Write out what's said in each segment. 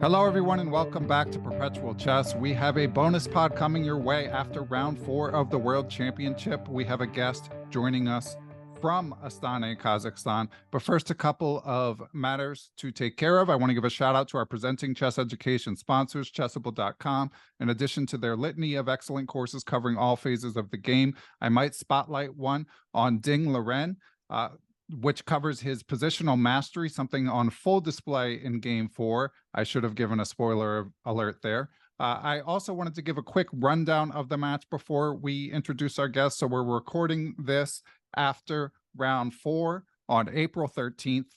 Hello, everyone, and welcome back to Perpetual Chess. We have a bonus pod coming your way after round 4 of the World Championship. We have a guest joining us from Astana, Kazakhstan. But first, a couple of matters to take care of. I want to give a shout out to our presenting chess education sponsors, Chessable.com. In addition to their litany of excellent courses covering all phases of the game, I might spotlight one on Ding Liren, which covers his positional mastery, something on full display in Game 4. I should have given a spoiler alert there. I also wanted to give a quick rundown of the match before we introduce our guests. So we're recording this after round 4 on April 13th,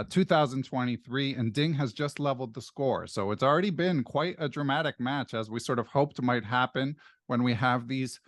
2023, and Ding has just leveled the score. So it's already been quite a dramatic match, as we sort of hoped might happen when we have these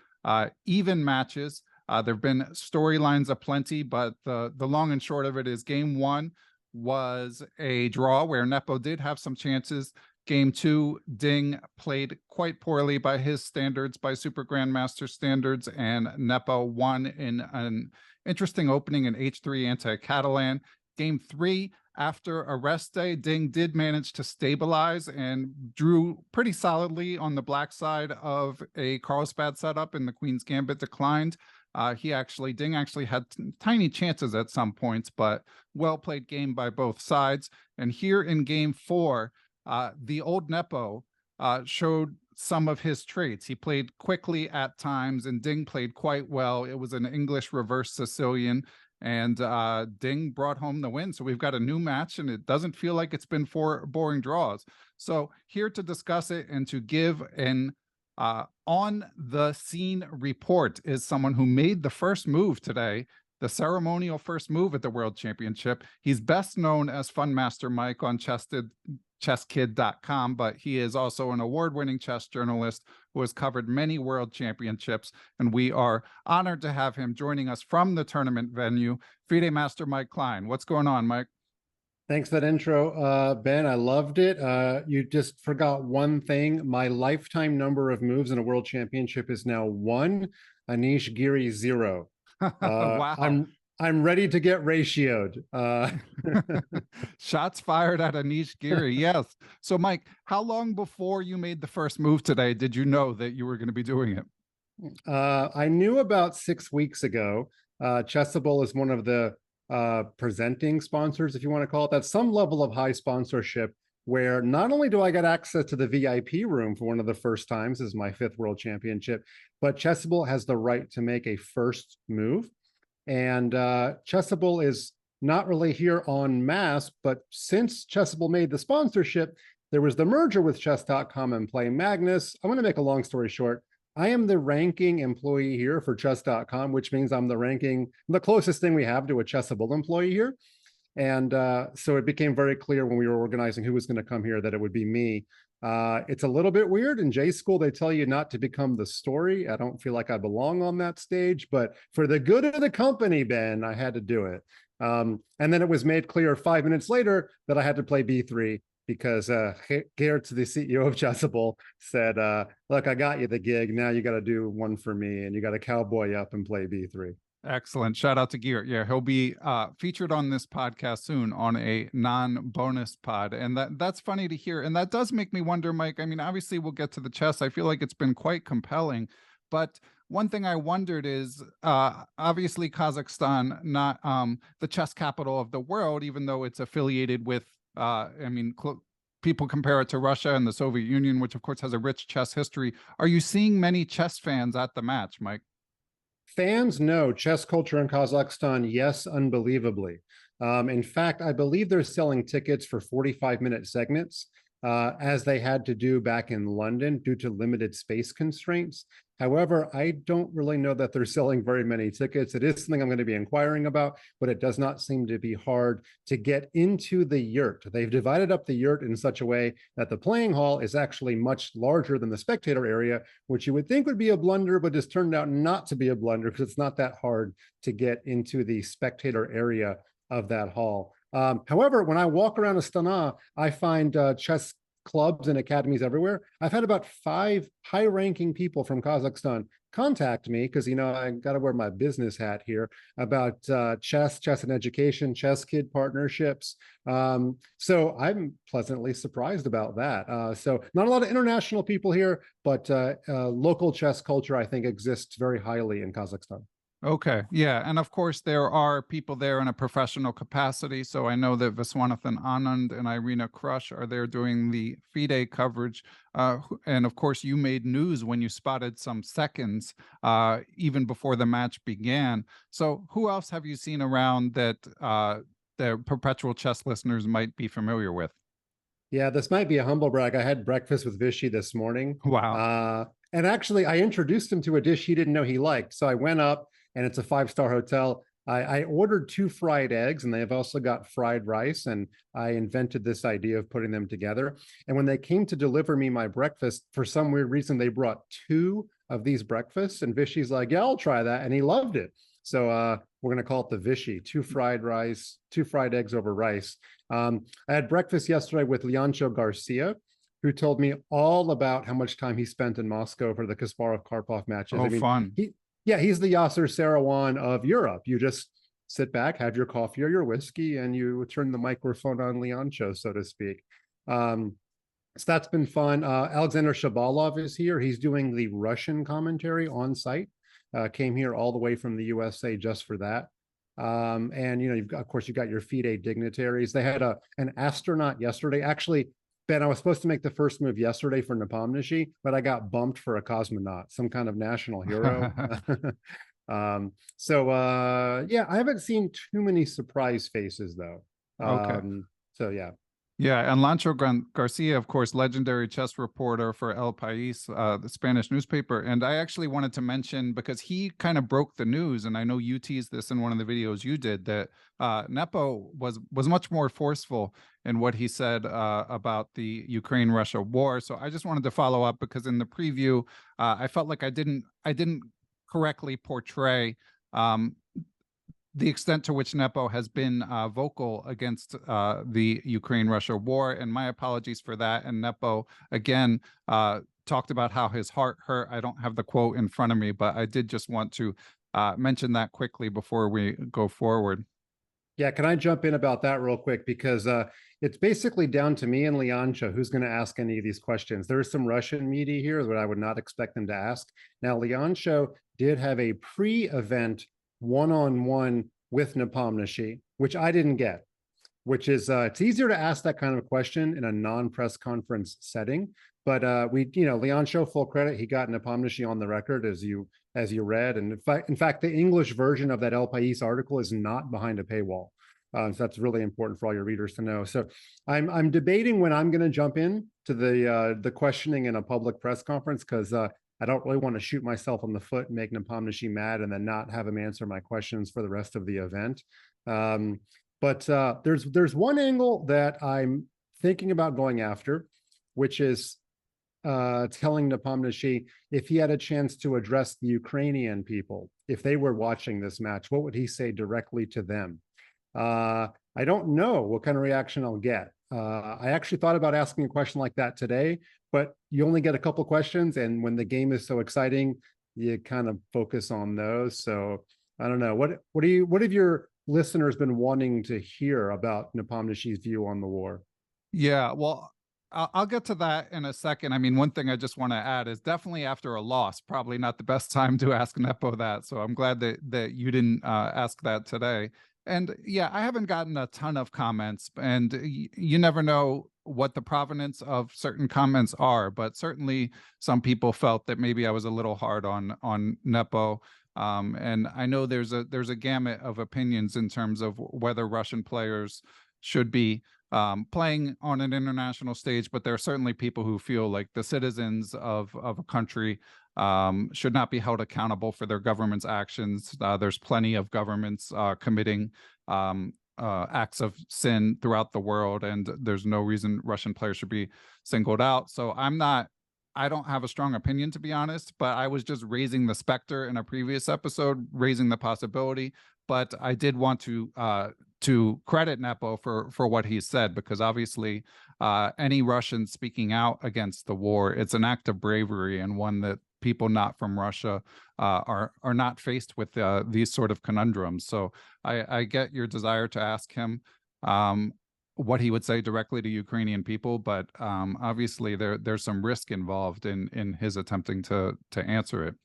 even matches. There have been storylines aplenty, but the long and short of it is Game 1 was a draw where Nepo did have some chances. Game 2, Ding played quite poorly by his standards, by Super Grandmaster standards, and Nepo won in an interesting opening in H3 anti-Catalan. Game 3, after a rest day, Ding did manage to stabilize and drew pretty solidly on the black side of a Carlsbad setup, and the Queen's Gambit declined. Ding actually had tiny chances at some points, but well-played game by both sides. And here in Game 4, the old Nepo showed some of his traits. He played quickly at times, and Ding played quite well. It was an English reverse Sicilian, and Ding brought home the win. So we've got a new match, and it doesn't feel like it's been 4 boring draws. So here to discuss it and to give an on-the-scene report is someone who made the first move today, the ceremonial first move at the World Championship. He's best known as Fun Master Mike on chesskid.com, but he is also an award-winning chess journalist who has covered many World Championships, and we are honored to have him joining us from the tournament venue, FIDE Master Mike Klein. What's going on, Mike? Thanks for that intro, Ben. I loved it. You just forgot one thing. My lifetime number of moves in a World Championship is now 1, Anish Giri 0. Wow. I'm ready to get ratioed. Shots fired at Anish Giri. Yes. So, Mike, how long before you made the first move today did you know that you were going to be doing it? I knew about 6 weeks ago. Chessable is one of the presenting sponsors, if you want to call it that, some level of high sponsorship, where not only do I get access to the VIP room for one of the first times, this is my 5th World Championship, but Chessable has the right to make a first move. And Chessable is not really here en masse, but since Chessable made the sponsorship, there was the merger with chess.com and Play Magnus. I'm going to make a long story short. I am the ranking employee here for chess.com, which means I'm the closest thing we have to a Chessable employee here. And so it became very clear when we were organizing who was going to come here that it would be me. It's a little bit weird. In J school, they tell you not to become the story. I don't feel like I belong on that stage, but for the good of the company, Ben, I had to do it. And then it was made clear 5 minutes later that I had to play B3. Because Geertz, the CEO of Chessable, said, look, I got you the gig. Now you got to do one for me, and you got to cowboy up and play B3. Excellent. Shout out to Geert. Yeah, he'll be featured on this podcast soon on a non-bonus pod. And that's funny to hear. And that does make me wonder, Mike. I mean, obviously, we'll get to the chess. I feel like it's been quite compelling. But one thing I wondered is, obviously, Kazakhstan, not the chess capital of the world, even though it's affiliated with people compare it to Russia and the Soviet Union, which of course has a rich chess history. Are you seeing many chess fans at the match, Mike? Fans, no. Chess culture in Kazakhstan, yes, unbelievably. In fact, I believe they're selling tickets for 45-minute segments, as they had to do back in London due to limited space constraints. However, I don't really know that they're selling very many tickets. It is something I'm going to be inquiring about, but it does not seem to be hard to get into the yurt. They've divided up the yurt in such a way that the playing hall is actually much larger than the spectator area, which you would think would be a blunder, but has turned out not to be a blunder because it's not that hard to get into the spectator area of that hall. However, when I walk around Astana, I find chess clubs and academies everywhere. I've had about 5 high-ranking people from Kazakhstan contact me because, you know, I got to wear my business hat here about chess and education, chess kid partnerships. So I'm pleasantly surprised about that. So not a lot of international people here, but local chess culture, I think, exists very highly in Kazakhstan. Okay, yeah, and of course there are people there in a professional capacity. So I know that Viswanathan Anand and Irina Krush are there doing the FIDE coverage, and of course you made news when you spotted some seconds even before the match began. So who else have you seen around that the Perpetual Chess listeners might be familiar with? Yeah, this might be a humble brag. I had breakfast with Vishy this morning. Wow. And actually, I introduced him to a dish he didn't know he liked. So I went up, and it's a 5-star hotel. I ordered 2 fried eggs, and they've also got fried rice. And I invented this idea of putting them together. And when they came to deliver me my breakfast, for some weird reason, they brought 2 of these breakfasts. And Vishy's like, yeah, I'll try that. And he loved it. So we're going to call it the Vishy, 2 fried rice, 2 fried eggs over rice. I had breakfast yesterday with Liancho Garcia, who told me all about how much time he spent in Moscow for the Kasparov-Karpov matches. Oh, fun. He's the Yasser Seirawan of Europe. You just sit back, have your coffee or your whiskey, and you turn the microphone on Liancho, so to speak. So that's been fun. Alexander Shabalov is here. He's doing the Russian commentary on site. Came here all the way from the USA just for that. And, you know, of course, you've got your FIDE dignitaries. They had an astronaut yesterday. Actually, Ben, I was supposed to make the first move yesterday for Nepomniachtchi, but I got bumped for a cosmonaut, some kind of national hero. Yeah, I haven't seen too many surprise faces, though. Okay. So, yeah. Yeah, and Lancho Garcia, of course, legendary chess reporter for El País, the Spanish newspaper. And I actually wanted to mention, because he kind of broke the news, and I know you teased this in one of the videos you did, that Nepo was much more forceful in what he said about the Ukraine-Russia war. So I just wanted to follow up, because in the preview, I felt like I didn't correctly portray the extent to which Nepo has been vocal against the Ukraine-Russia war, and my apologies for that. And Nepo, again, talked about how his heart hurt. I don't have the quote in front of me, but I did just want to mention that quickly before we go forward. Yeah, can I jump in about that real quick? Because it's basically down to me and Liancho who's going to ask any of these questions. There is some Russian media here that I would not expect them to ask. Now, Liancho did have a pre-event one-on-one with Nepomniachtchi, which I didn't get, which is it's easier to ask that kind of question in a non-press conference setting. But Liancho, full credit, he got Nepomniachtchi on the record, as you read. And in fact, the English version of that El País article is not behind a paywall. So that's really important for all your readers to know. So I'm debating when I'm going to jump in to the questioning in a public press conference, because I don't really want to shoot myself on the foot and make Nepomniachtchi mad and then not have him answer my questions for the rest of the event. But there's one angle that I'm thinking about going after, which is telling Nepomniachtchi, if he had a chance to address the Ukrainian people, if they were watching this match, what would he say directly to them? I don't know what kind of reaction I'll get. I actually thought about asking a question like that today, but you only get a couple questions, and when the game is so exciting, you kind of focus on those. So I don't know. What have your listeners been wanting to hear about Nepomniachtchi's view on the war? Yeah, well, I'll get to that in a second. I mean, one thing I just want to add is definitely after a loss, probably not the best time to ask Nepo that. So I'm glad that you didn't ask that today. And yeah, I haven't gotten a ton of comments, and you never know what the provenance of certain comments are, but certainly some people felt that maybe I was a little hard on Nepo. And I know there's a gamut of opinions in terms of whether Russian players should be playing on an international stage, but there are certainly people who feel like the citizens of a country should not be held accountable for their government's actions. There's plenty of governments committing acts of sin throughout the world, and there's no reason Russian players should be singled out. So I don't have a strong opinion, to be honest, but I was just raising the specter in a previous episode, raising the possibility. But I did want to to credit Nepo for what he said, because obviously any Russian speaking out against the war, it's an act of bravery, and one that people not from Russia are not faced with these sort of conundrums. So I get your desire to ask him what he would say directly to Ukrainian people, but obviously there's some risk involved in his attempting to answer it,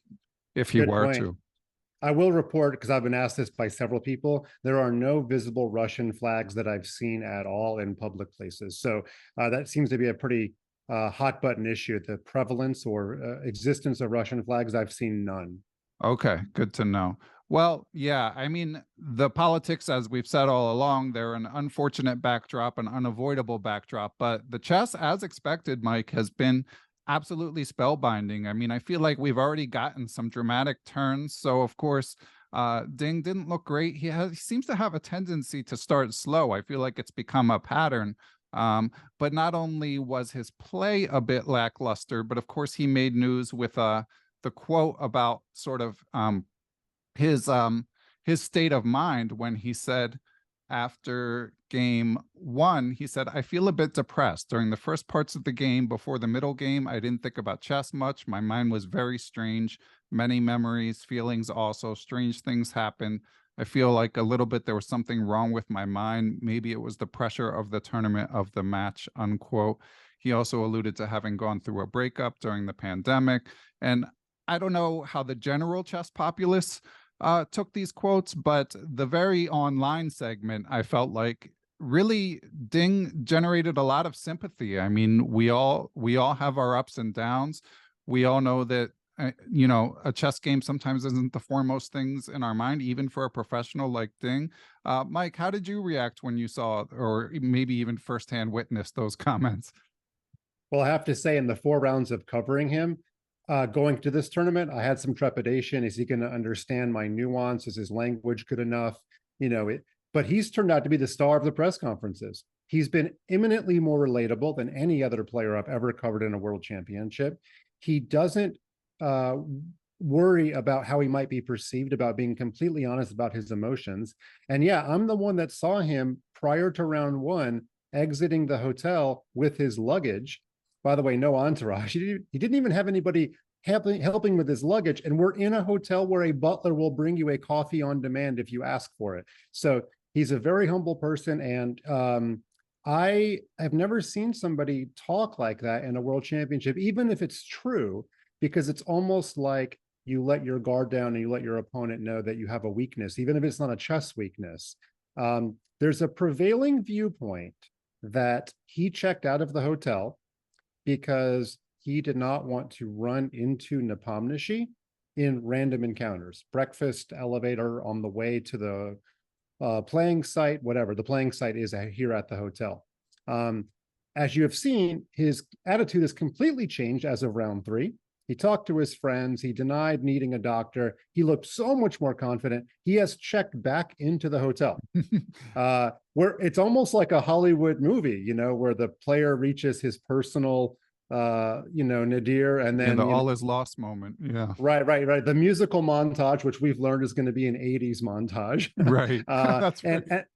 if he were to. I will report, because I've been asked this by several people, there are no visible Russian flags that I've seen at all in public places. So that seems to be a pretty hot button issue. The prevalence or existence of Russian flags, I've seen none. Okay, good to know. Well, yeah, I mean, the politics, as we've said all along, they're an unfortunate backdrop, an unavoidable backdrop, but the chess, as expected, Mike, has been absolutely spellbinding. I mean, I feel like we've already gotten some dramatic turns. So, of course, Ding didn't look great. He seems to have a tendency to start slow. I feel like it's become a pattern. But not only was his play a bit lackluster, but of course he made news with the quote about sort of his state of mind when he said after game one, he said, "I feel a bit depressed. During the first parts of the game, before the middle game, I didn't think about chess much. My mind was very strange. Many memories, feelings also. Strange things happened. I feel like a little bit there was something wrong with my mind. Maybe it was the pressure of the tournament, of the match," unquote. He also alluded to having gone through a breakup during the pandemic. And I don't know how the general chess populace took these quotes, but the very online segment, I felt like really Ding generated a lot of sympathy. I mean, we all have our ups and downs. We all know that a chess game sometimes isn't the foremost things in our mind, even for a professional like Ding. Mike, how did you react when you saw, or maybe even firsthand witnessed, those comments? Well, I have to say, in the 4 rounds of covering him, going to this tournament, I had some trepidation. Is he going to understand my nuance? Is his language good enough? But he's turned out to be the star of the press conferences. He's been eminently more relatable than any other player I've ever covered in a world championship. He doesn't worry about how he might be perceived, about being completely honest about his emotions. And yeah, I'm the one that saw him prior to round 1 exiting the hotel with his luggage. By the way, no entourage. He didn't even have anybody helping with his luggage. And we're in a hotel where a butler will bring you a coffee on demand if you ask for it. So he's a very humble person. And I have never seen somebody talk like that in a world championship, even if it's true, because it's almost like you let your guard down and you let your opponent know that you have a weakness, even if it's not a chess weakness. There's a prevailing viewpoint that he checked out of the hotel because he did not want to run into Nepomniachtchi in random encounters, breakfast, elevator, on the way to the playing site, whatever the playing site is here at the hotel. As you have seen, his attitude has completely changed as of round 3. He talked to his friends. He denied needing a doctor. He looked so much more confident. He has checked back into the hotel, where it's almost like a Hollywood movie, where the player reaches his personal, nadir, and then the all is lost moment. Yeah. Right. The musical montage, which we've learned is going to be an 80s montage. Right. That's right.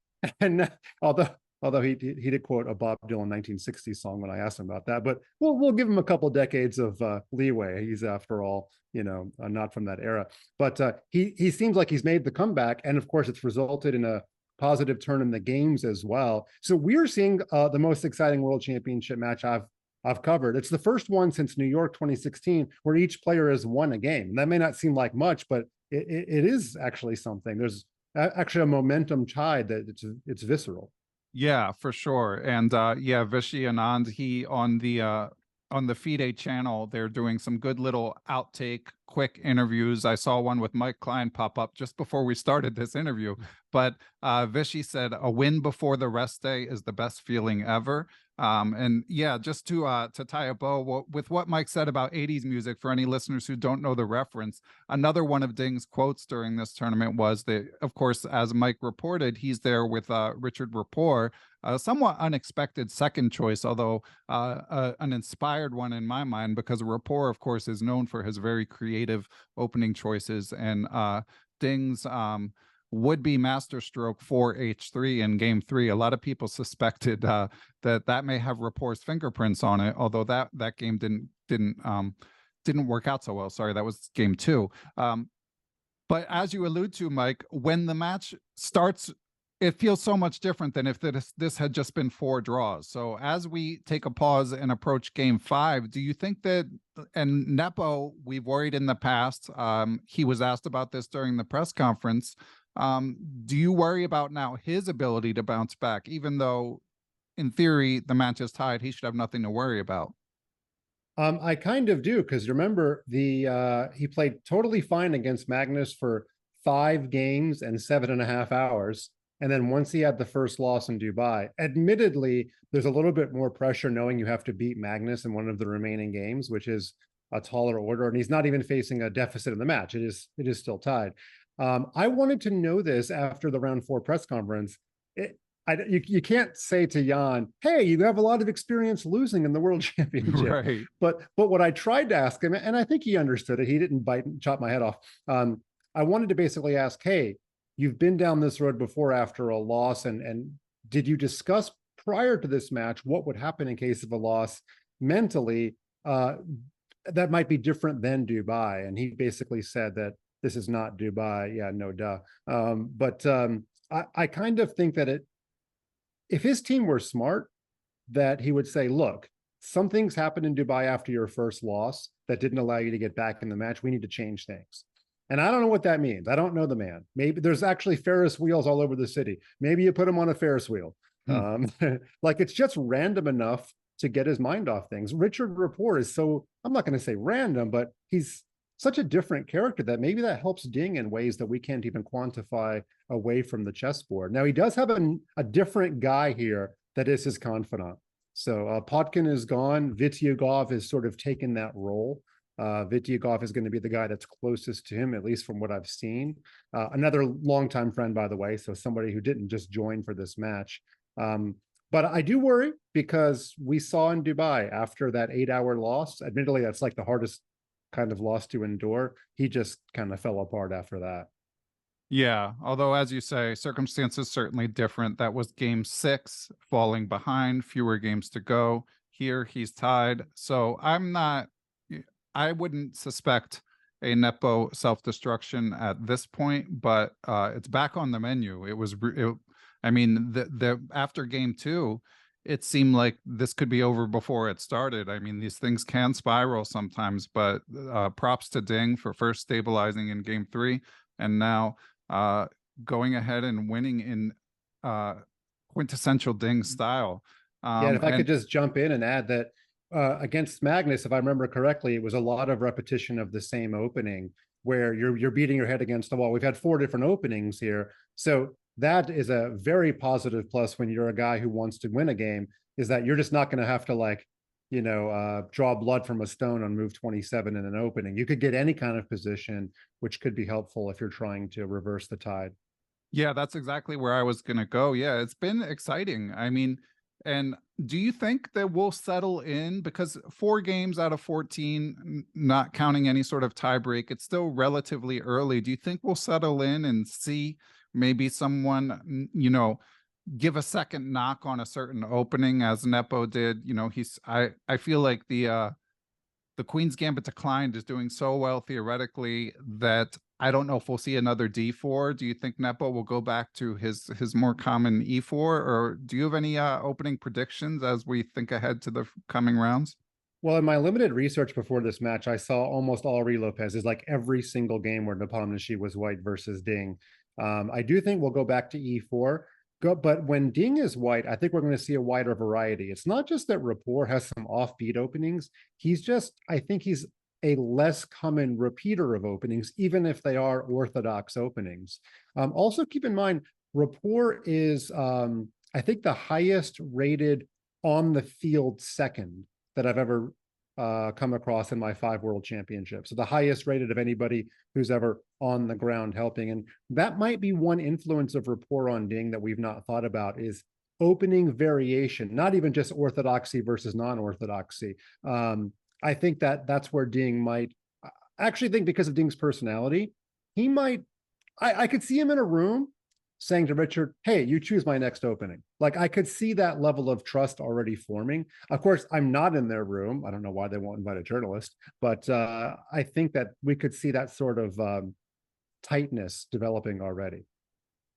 And although he did quote a Bob Dylan 1960s song when I asked him about that, but we'll give him a couple decades of leeway. He's, after all, not from that era. But he seems like he's made the comeback, and of course it's resulted in a positive turn in the games as well. So we're seeing the most exciting world championship match I've covered. It's the first one since New York 2016 where each player has won a game. And that may not seem like much, but it is actually something. There's actually a momentum tide that it's visceral. Yeah, for sure. And Vishy Anand, he on the FIDE channel, they're doing some good little outtake, quick interviews. I saw one with Mike Klein pop up just before we started this interview. But Vishy said, "A win before the rest day is the best feeling ever." And yeah, just to tie a bow with what Mike said about 80s music, for any listeners who don't know the reference, another one of Ding's quotes during this tournament was that, of course, as Mike reported, he's there with Richard Rapport, a somewhat unexpected second choice, although an inspired one in my mind, because Rapport, of course, is known for his very creative opening choices. And Ding's would-be masterstroke for H3 in game 3. A lot of people suspected that may have Rapport's fingerprints on it, although that game didn't work out so well. Sorry, that was game 2. But as you allude to, Mike, when the match starts, it feels so much different than if this had just been 4 draws. So as we take a pause and approach game 5, do you think that, and Nepo, we've worried in the past, he was asked about this during the press conference, do you worry about now his ability to bounce back, even though in theory the match is tied, he should have nothing to worry about? I kind of do, because remember, he played totally fine against Magnus for 5 games and 7.5 hours. And then once he had the first loss in Dubai, admittedly, there's a little bit more pressure knowing you have to beat Magnus in one of the remaining games, which is a taller order. And he's not even facing a deficit in the match. It is still tied. I wanted to know this after the round 4 press conference. You can't say to Jan, hey, you have a lot of experience losing in the world championship. Right. But what I tried to ask him, and I think he understood it, he didn't bite and chop my head off. I wanted to basically ask, hey, you've been down this road before after a loss, and did you discuss prior to this match what would happen in case of a loss mentally that might be different than Dubai? And he basically said that this is not Dubai. Yeah, no duh. I kind of think that if his team were smart, that he would say, look, some things happened in Dubai after your first loss that didn't allow you to get back in the match. We need to change things. And I don't know what that means. I don't know the man. Maybe there's actually Ferris wheels all over the city. Maybe you put him on a Ferris wheel. Like, it's just random enough to get his mind off things. Richard Rapport is so, I'm not going to say random, but he's such a different character that maybe that helps Ding in ways that we can't even quantify away from the chessboard. Now, he does have a different guy here that is his confidant. So Potkin is gone. Vityugov has sort of taken that role. Vityugov is going to be the guy that's closest to him, at least from what I've seen. Another longtime friend, by the way, so somebody who didn't just join for this match. But I do worry, because we saw in Dubai after that 8-hour loss, admittedly, that's like the hardest kind of loss to endure. He just kind of fell apart after that. Yeah, although as you say, circumstances certainly different. That was game 6, falling behind, fewer games to go. Here he's tied. So I wouldn't suspect a Nepo self-destruction at this point, but it's back on the menu. After game 2, it seemed like this could be over before it started. I mean, these things can spiral sometimes, but props to Ding for first stabilizing in game 3, and now going ahead and winning in quintessential Ding style. And if I could just jump in and add that against Magnus, if I remember correctly, it was a lot of repetition of the same opening where you're beating your head against the wall. We've had 4 different openings here. So that is a very positive plus when you're a guy who wants to win a game, is that you're just not going to have to draw blood from a stone on move 27 in an opening. You could get any kind of position, which could be helpful if you're trying to reverse the tide. Yeah, that's exactly where I was going to go. Yeah, it's been exciting. I mean, and do you think that we'll settle in, because 4 games out of 14, not counting any sort of tie break, it's still relatively early. Do you think we'll settle in and see maybe someone, give a second knock on a certain opening as Nepo did? I feel like the Queen's Gambit Declined is doing so well theoretically that I don't know if we'll see another D4. Do you think Nepo will go back to his more common E4, or do you have any opening predictions as we think ahead to the coming rounds? Well, in my limited research before this match, I saw almost all Lopez's, like every single game where Nepomniachtchi was white versus Ding. I do think we'll go back to E4. But when Ding is white, I think we're going to see a wider variety. It's not just that Rapport has some offbeat openings. I think he's a less common repeater of openings, even if they are orthodox openings. Also keep in mind, Rapport is, I think, the highest rated on the field second that I've ever come across in my 5 world championships. So the highest rated of anybody who's ever on the ground helping. And that might be one influence of Rapport on Ding that we've not thought about, is opening variation, not even just orthodoxy versus non-orthodoxy. I think that's where Ding might, I actually think because of Ding's personality, he might, I could see him in a room saying to Richard, hey, you choose my next opening. Like, I could see that level of trust already forming. Of course, I'm not in their room. I don't know why they won't invite a journalist, but I think that we could see that sort of tightness developing already.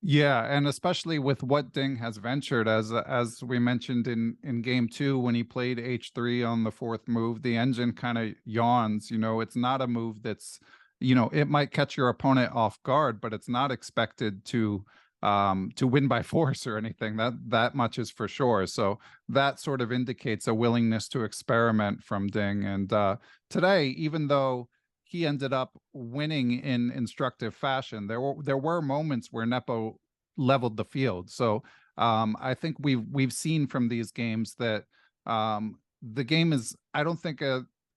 Yeah, and especially with what Ding has ventured, as we mentioned in game 2 when he played H3 on the 4th move, the engine kind of yawns. You know, it's not a move that's, you know, it might catch your opponent off guard, but it's not expected to win by force or anything. That much is for sure. So that sort of indicates a willingness to experiment from Ding. And today, even though he ended up winning in instructive fashion, there were moments where Nepo leveled the field. So I think we've seen from these games that the game is, I don't think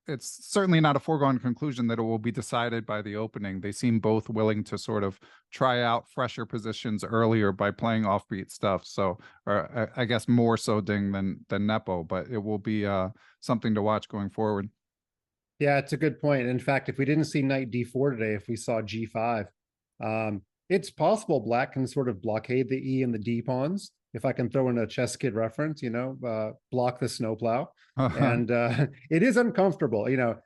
it's certainly not a foregone conclusion that it will be decided by the opening. They seem both willing to sort of try out fresher positions earlier by playing offbeat stuff. So, or I guess more so Ding than Nepo, but it will be something to watch going forward. Yeah, it's a good point. In fact, if we didn't see knight d4 today, if we saw g5, it's possible black can sort of blockade the E and the D pawns. If I can throw in a chess kid reference, you know, block the snowplow. And it is uncomfortable. You know,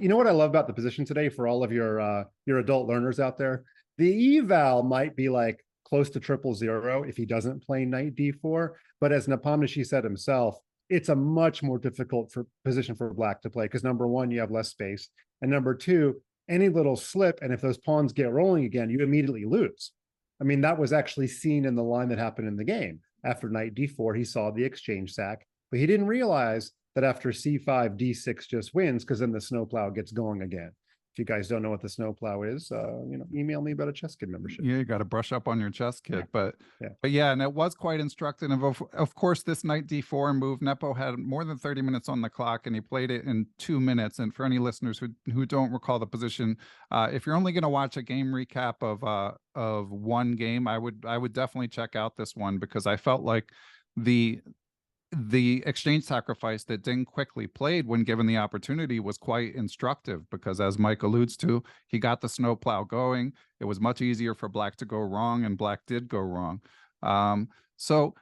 you know what I love about the position today for all of your adult learners out there? The eval might be like close to 000 if he doesn't play knight d4. But as Nepomniachtchi said himself, it's a much more difficult position for black to play because number one, you have less space. And number two, any little slip, and if those pawns get rolling again, you immediately lose. I mean, that was actually seen in the line that happened in the game. After knight d4, he saw the exchange sack, but he didn't realize that after c5, d6 just wins because then the snowplow gets going again. If you guys don't know what the snowplow is, you know, email me about a chess kid membership. Yeah, you got to brush up on your chess kid, but yeah, and it was quite instructive. Of course, this knight d4 move, Nepo had more than 30 minutes on the clock, and he played it in 2 minutes. And for any listeners who don't recall the position, if you're only going to watch a game recap of one game, I would definitely check out this one because I felt like the exchange sacrifice that Ding quickly played when given the opportunity was quite instructive because, as Mike alludes to, he got the snowplow going. It was much easier for black to go wrong, and black did go wrong. So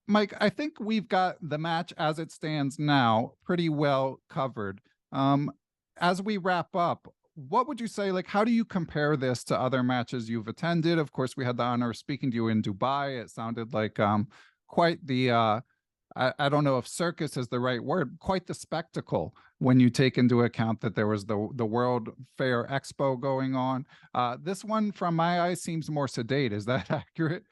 Mike, I think we've got the match as it stands now pretty well covered. As we wrap up, what would you say, like, how do you compare this to other matches you've attended? Of course, we had the honor of speaking to you in Dubai. It sounded like quite the I don't know if circus is the right word, quite the spectacle when you take into account that there was the World Fair Expo going on. This one, from my eyes, seems more sedate. Is that accurate?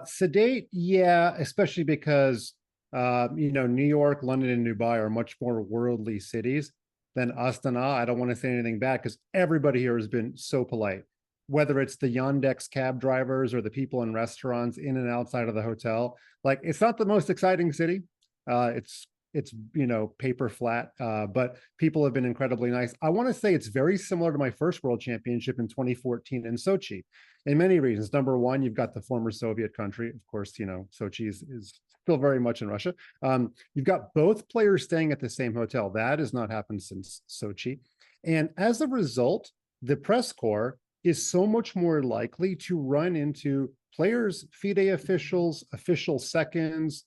Sedate, yeah, especially because, you know, New York, London, and Dubai are much more worldly cities than Astana. I don't want to say anything bad because everybody here has been so polite. Whether it's the Yandex cab drivers or the people in restaurants in and outside of the hotel, like it's not the most exciting city. It's you know, paper flat, but people have been incredibly nice. I want to say it's very similar to my first World Championship in 2014 in Sochi, in many reasons. Number one, you've got the former Soviet country, of course. You know, Sochi is still very much in Russia. You've got both players staying at the same hotel. That has not happened since Sochi, and as a result, the press corps is so much more likely to run into players, FIDE officials, official seconds,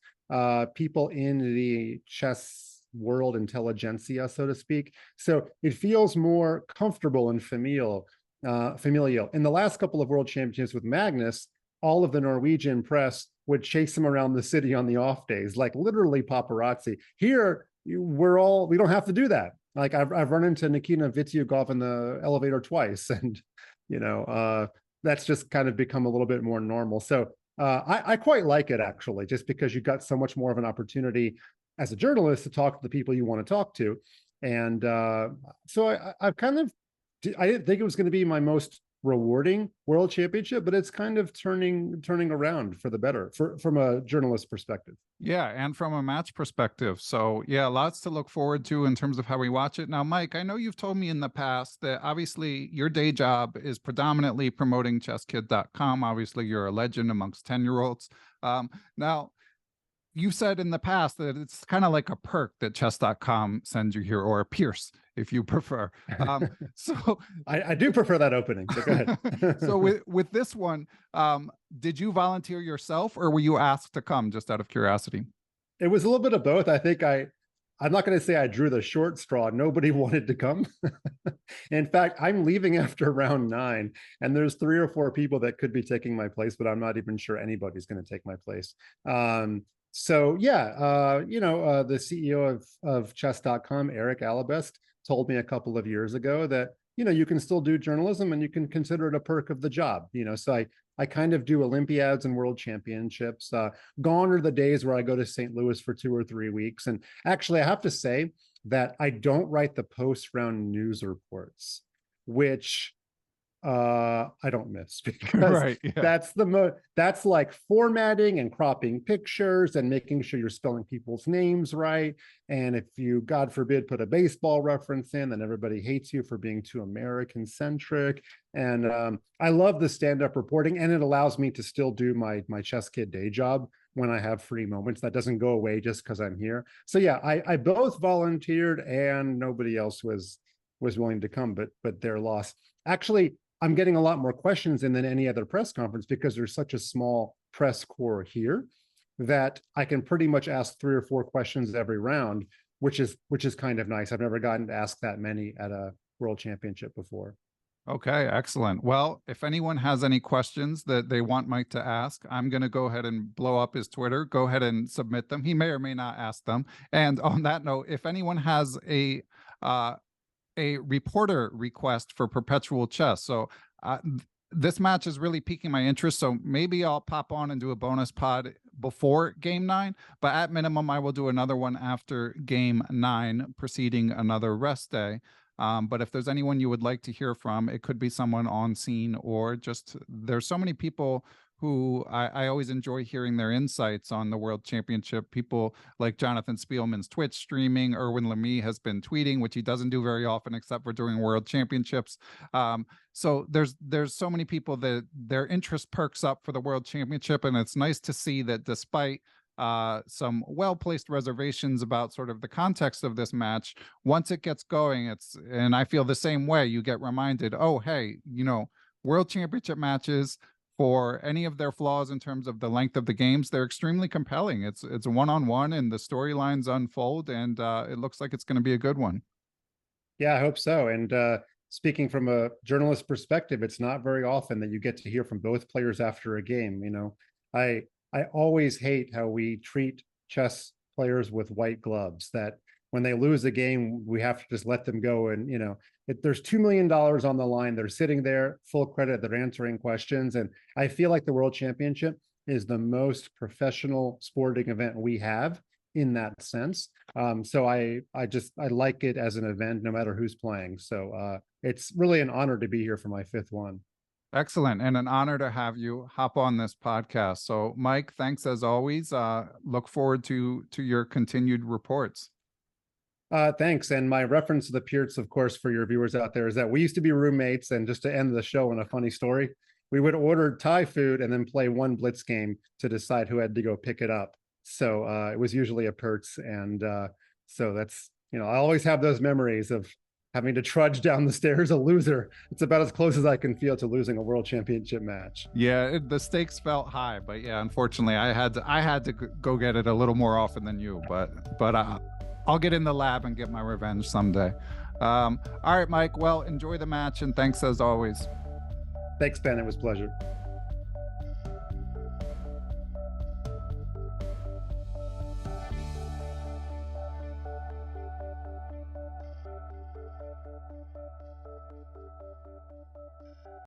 people in the chess world intelligentsia, so to speak. So it feels more comfortable and familial. In the last couple of world championships with Magnus, all of the Norwegian press would chase him around the city on the off days, like literally paparazzi. Here, we don't have to do that. Like I've run into Nikita Vityugov in the elevator twice, and you know, that's just kind of become a little bit more normal. So I quite like it, actually, just because you've got so much more of an opportunity as a journalist to talk to the people you want to talk to. And so I didn't think it was going to be my most rewarding world championship, but it's kind of turning around for the better from a journalist perspective. Yeah, and from a match perspective. So yeah, lots to look forward to in terms of how we watch it. Now, Mike, I know you've told me in the past that obviously your day job is predominantly promoting chesskid.com. Obviously, you're a legend amongst 10-year-olds. Now, you said in the past that it's kind of like a perk that chess.com sends you here, or a Pierce, if you prefer. So I do prefer that opening, so go ahead. So with this one, did you volunteer yourself, or were you asked to come, just out of curiosity? It was a little bit of both. I think I'm not going to say I drew the short straw. Nobody wanted to come. In fact, I'm leaving after round 9, and there's 3 or 4 people that could be taking my place, but I'm not even sure anybody's going to take my place. So yeah, the CEO of chess.com, Eric Alabest, told me a couple of years ago that, you can still do journalism and you can consider it a perk of the job. So I kind of do Olympiads and world championships. Gone are the days where I go to St. Louis for 2 or 3 weeks. And actually, I have to say that I don't write the post-round news reports, which I don't miss, because Right, yeah. that's like formatting and cropping pictures and making sure you're spelling people's names right. And if you, God forbid, put a baseball reference in, then everybody hates you for being too American centric. And I love the stand-up reporting, and it allows me to still do my chess kid day job when I have free moments. That doesn't go away just because I'm here. So yeah, I both volunteered, and nobody else was willing to come, but their loss. Actually, I'm getting a lot more questions than any other press conference, because there's such a small press corps here that I can pretty much ask 3 or 4 questions every round, which is kind of nice. I've never gotten to ask that many at a world championship before. Okay, excellent. Well, if anyone has any questions that they want Mike to ask, I'm going to go ahead and blow up his Twitter. Go ahead and submit them. He may or may not ask them. And on that note, if anyone has a reporter request for Perpetual Chess. So this match is really piquing my interest. So maybe I'll pop on and do a bonus pod before game 9, but at minimum, I will do another one after game 9, preceding another rest day. But if there's anyone you would like to hear from, it could be someone on scene, or just, there's so many people who I always enjoy hearing their insights on the World Championship. People like Jonathan Spielman's Twitch streaming. Erwin Lamy has been tweeting, which he doesn't do very often except for during World Championships. So there's so many people that their interest perks up for the World Championship, and it's nice to see that despite some well-placed reservations about sort of the context of this match, once it gets going, and I feel the same way, you get reminded, oh, hey, World Championship matches, for any of their flaws in terms of the length of the games, they're extremely compelling. It's a one-on-one, and the storylines unfold, and it looks like it's going to be a good one. Yeah, I hope so. And speaking from a journalist perspective, it's not very often that you get to hear from both players after a game. I always hate how we treat chess players with white gloves, that when they lose a game, we have to just let them go. And, there's $2 million on the line. They're sitting there, full credit, they're answering questions. And I feel like the World Championship is the most professional sporting event we have in that sense. So I like it as an event, no matter who's playing. So it's really an honor to be here for my 5th one. Excellent. And an honor to have you hop on this podcast. So Mike, thanks as always. Look forward to your continued reports. Thanks. And my reference to the Pierce, of course, for your viewers out there, is that we used to be roommates. And just to end the show on a funny story, we would order Thai food and then play one blitz game to decide who had to go pick it up. So it was usually a Pertz. And so that's, I always have those memories of having to trudge down the stairs a loser. It's about as close as I can feel to losing a World Championship match. Yeah, the stakes felt high, but yeah, unfortunately, I had to go get it a little more often than you. But I'll get in the lab and get my revenge someday. All right, Mike. Well, enjoy the match, and thanks as always. Thanks, Ben. It was a pleasure.